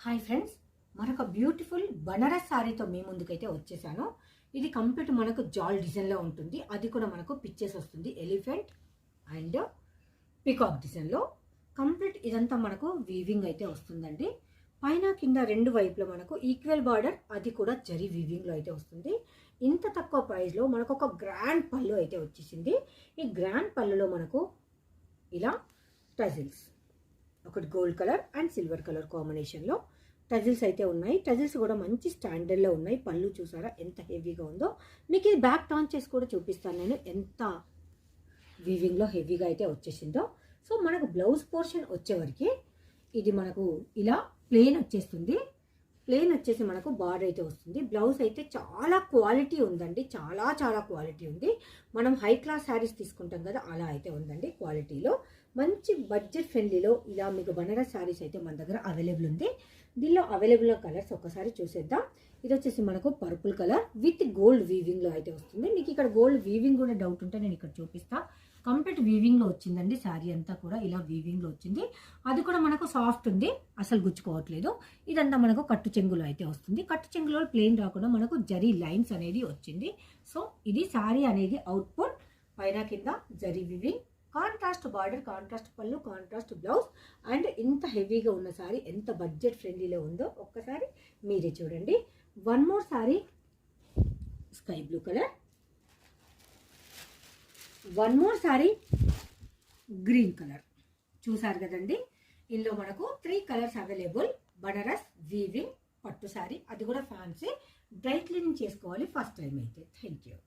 Hi friends, మనకు beautiful Banaras సారీతో మీ ముందుకైతే వచ్చేసాను. ఇది కంప్లీట్ మనకు జాల్ డిజైన్లో ఉంటుంది. అది కూడా మనకు పిక్చర్స్ వస్తుంది ఎలిఫెంట్ అండ్ పికాక్ డిజైన్లో. కంప్లీట్ ఇదంతా మనకు వీవింగ్ అయితే వస్తుందండి. పైన కింద రెండు వైపులో మనకు ఈక్వల్ బార్డర్, అది కూడా జరీ వీవింగ్లో అయితే వస్తుంది. ఇంత తక్కువ ప్రైస్లో మనకు ఒక గ్రాండ్ పళ్ళు అయితే వచ్చేసింది. ఈ గ్రాండ్ పళ్ళులో మనకు ఇలా టజిల్స్, ఒకటి gold colour and silver colour కాంబినేషన్లో టజిల్స్ అయితే ఉన్నాయి. టజిల్స్ కూడా మంచి స్టాండర్డ్లో ఉన్నాయి. పళ్ళు చూసారా ఎంత హెవీగా ఉందో. మీకు ఇది బ్యాక్ టర్న్ చేసి కూడా చూపిస్తాను నేను, ఎంత వీవింగ్లో హెవీగా అయితే వచ్చేసిందో. సో మనకు బ్లౌజ్ పోర్షన్ వచ్చేవరకు ఇది మనకు ఇలా ప్లెయిన్ వచ్చేస్తుంది. ప్లెయిన్ వచ్చేసి మనకు బార్డర్ అయితే వస్తుంది. బ్లౌజ్ అయితే చాలా క్వాలిటీ ఉందండి, చాలా చాలా క్వాలిటీ ఉంది. మనం హై క్లాస్ శారీస్ తీసుకుంటాం కదా, అలా అయితే ఉందండి క్వాలిటీలో. మంచి బడ్జెట్ ఫ్రెండ్లీలో ఇలా మీకు బనారస్ శారీస్ అయితే మన దగ్గర అవైలబుల్ ఉంది. దీనిలో అవైలబుల్ కలర్స్ ఒకసారి చూసేద్దాం. ఇది వచ్చేసి మనకు పర్పుల్ కలర్ విత్ గోల్డ్ వీవింగ్లో అయితే వస్తుంది. మీకు ఇక్కడ గోల్డ్ వీవింగ్ కూడా డౌట్ ఉంటే నేను ఇక్కడ చూపిస్తా. కంప్లీట్ వీవింగ్లో వచ్చిందండి శారీ అంతా కూడా, ఇలా వీవింగ్లో వచ్చింది. అది కూడా మనకు సాఫ్ట్ ఉంది, అసలు గుచ్చుకోవట్లేదు. ఇదంతా మనకు కట్టు చెంగులో అయితే వస్తుంది. కట్టు చెంగులో ప్లెయిన్ రాకుండా మనకు జరీ లైన్స్ అనేది వచ్చింది. సో ఇది శారీ అనేది అవుట్పుట్. పైన కింద zari weaving, contrast border, contrast పళ్ళు, కాంట్రాస్ట్ బ్లౌజ్. అండ్ ఇంత హెవీగా ఉన్న శారీ ఎంత బడ్జెట్ ఫ్రెండ్లీలో ఉందో ఒక్కసారి మీరే చూడండి. One more sari sky blue colour, one more sari green colour. చూసారు కదండి, ఇందులో మనకు 3 కలర్స్ అవైలబుల్. బనారస్ వీవింగ్ పట్టు శారీ, అది కూడా ఫ్యాన్సీ. డ్రై క్లీనింగ్ చేసుకోవాలి ఫస్ట్ టైం అయితే. Thank you.